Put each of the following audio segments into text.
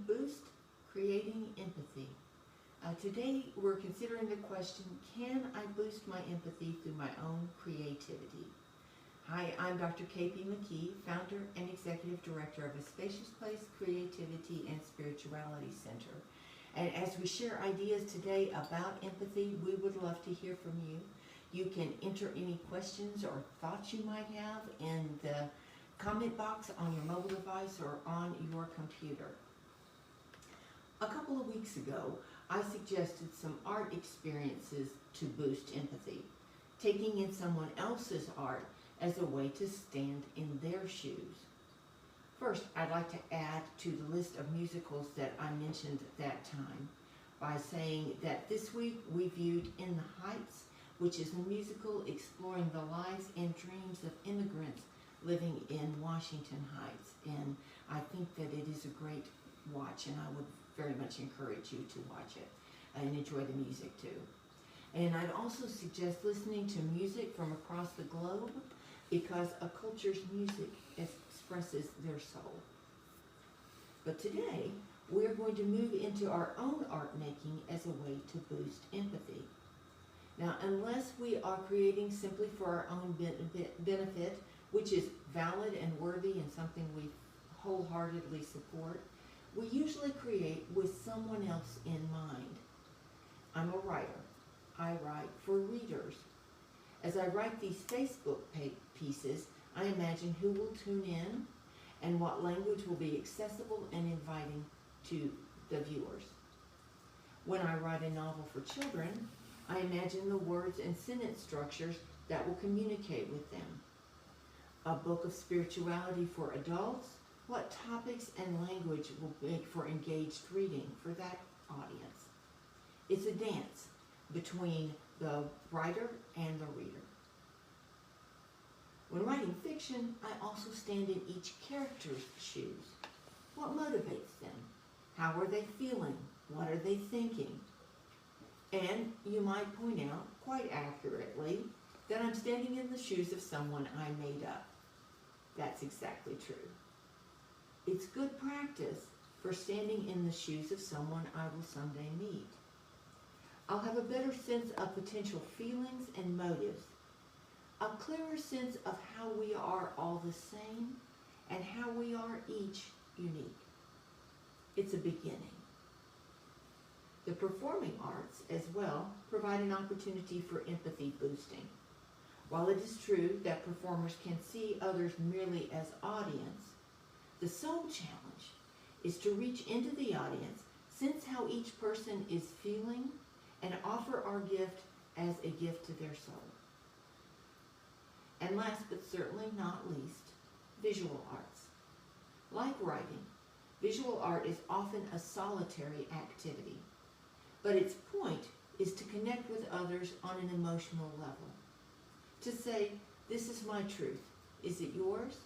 Boost Creating Empathy. Today we're considering the question, can I boost my empathy through my own creativity? Hi, I'm Dr. K.P. McKee, founder and executive director of a Spacious Place Creativity and Spirituality Center. And as we share ideas today about empathy, we would love to hear from you. You can enter any questions or thoughts you might have in the comment box on your mobile device or on your computer. A couple of weeks ago, I suggested some art experiences to boost empathy, taking in someone else's art as a way to stand in their shoes. First, I'd like to add to the list of musicals that I mentioned at that time by saying that this week we viewed In the Heights, which is a musical exploring the lives and dreams of immigrants living in Washington Heights. And I think that it is a great watch, and I would very much encourage you to watch it and enjoy the music too. And I'd also suggest listening to music from across the globe because a culture's music expresses their soul. But today, we're going to move into our own art making as a way to boost empathy. Now, unless we are creating simply for our own benefit, which is valid and worthy and something we wholeheartedly support, we usually create with someone else in mind. I'm a writer. I write for readers. As I write these Facebook pieces, I imagine who will tune in and what language will be accessible and inviting to the viewers. When I write a novel for children, I imagine the words and sentence structures that will communicate with them. A book of spirituality for adults, what topics and language will make for engaged reading for that audience. It's a dance between the writer and the reader. When writing fiction, I also stand in each character's shoes. What motivates them? How are they feeling? What are they thinking? And you might point out, quite accurately, that I'm standing in the shoes of someone I made up. That's exactly true. It's good practice for standing in the shoes of someone I will someday meet. I'll have a better sense of potential feelings and motives, a clearer sense of how we are all the same and how we are each unique. It's a beginning. The performing arts as well provide an opportunity for empathy boosting. While it is true that performers can see others merely as audience, the sole challenge is to reach into the audience, sense how each person is feeling, and offer our gift as a gift to their soul. And last but certainly not least, visual arts. Like writing, visual art is often a solitary activity, but its point is to connect with others on an emotional level. To say, this is my truth. Is it yours?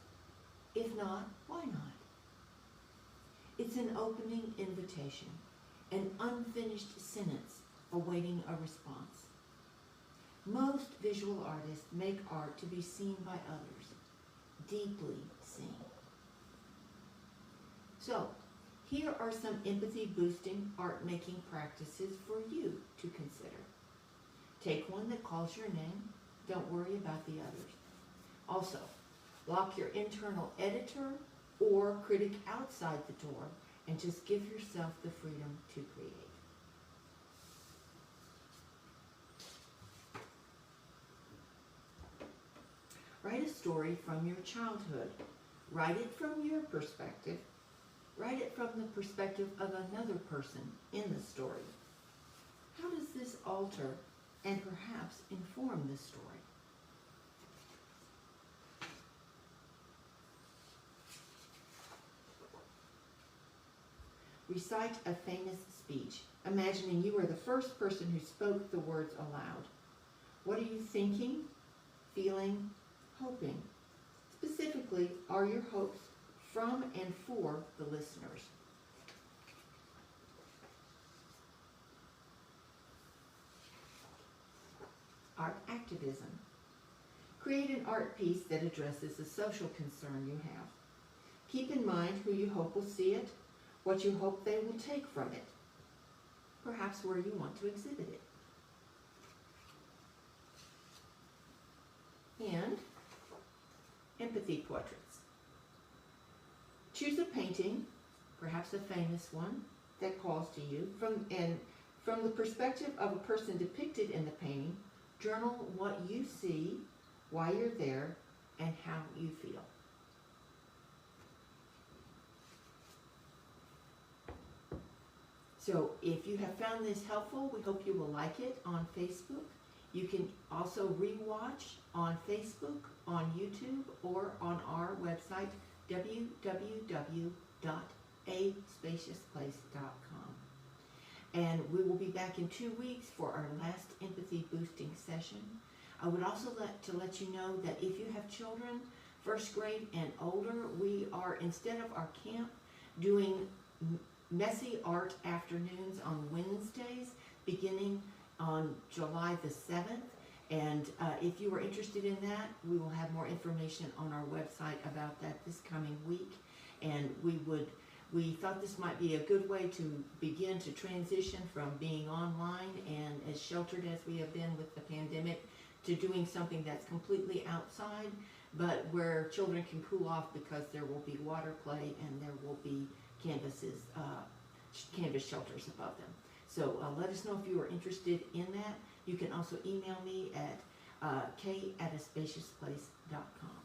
If not, why not? It's an opening invitation, an unfinished sentence awaiting a response. Most visual artists make art to be seen by others, deeply seen. So, here are some empathy-boosting art-making practices for you to consider. Take one that calls your name. Don't worry about the others. Also, lock your internal editor or critic outside the door and just give yourself the freedom to create. Write a story from your childhood. Write it from your perspective. Write it from the perspective of another person in the story. How does this alter and perhaps inform the story? Recite a famous speech, imagining you are the first person who spoke the words aloud. What are you thinking, feeling, hoping? Specifically, are your hopes from and for the listeners? Art activism. Create an art piece that addresses a social concern you have. Keep in mind who you hope will see it, what you hope they will take from it, perhaps where you want to exhibit it. And empathy portraits. Choose a painting, perhaps a famous one, that calls to you. From the perspective of a person depicted in the painting, journal what you see, why you're there, and how you feel. So if you have found this helpful, we hope you will like it on Facebook. You can also rewatch on Facebook, on YouTube, or on our website, www.aspaciousplace.com. And we will be back in 2 weeks for our last empathy boosting session. I would also like to let you know that if you have children, first grade and older, we are, instead of our camp, doing messy art afternoons on Wednesdays, beginning on July the 7th. And if you are interested in that, we will have more information on our website about that this coming week. And we thought this might be a good way to begin to transition from being online and as sheltered as we have been with the pandemic to doing something that's completely outside, but where children can cool off because there will be water play and there will be canvas shelters above them. So let us know if you are interested in that. You can also email me at k@aspaciousplace.com.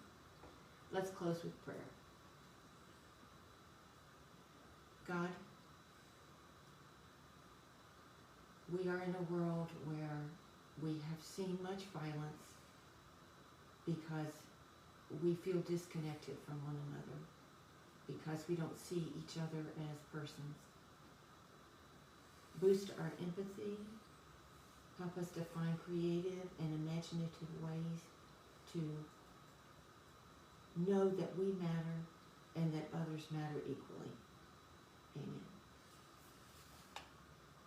Let's close with prayer. God, we are in a world where we have seen much violence because we feel disconnected from one another, because we don't see each other as persons. Boost our empathy. Help us to find creative and imaginative ways to know that we matter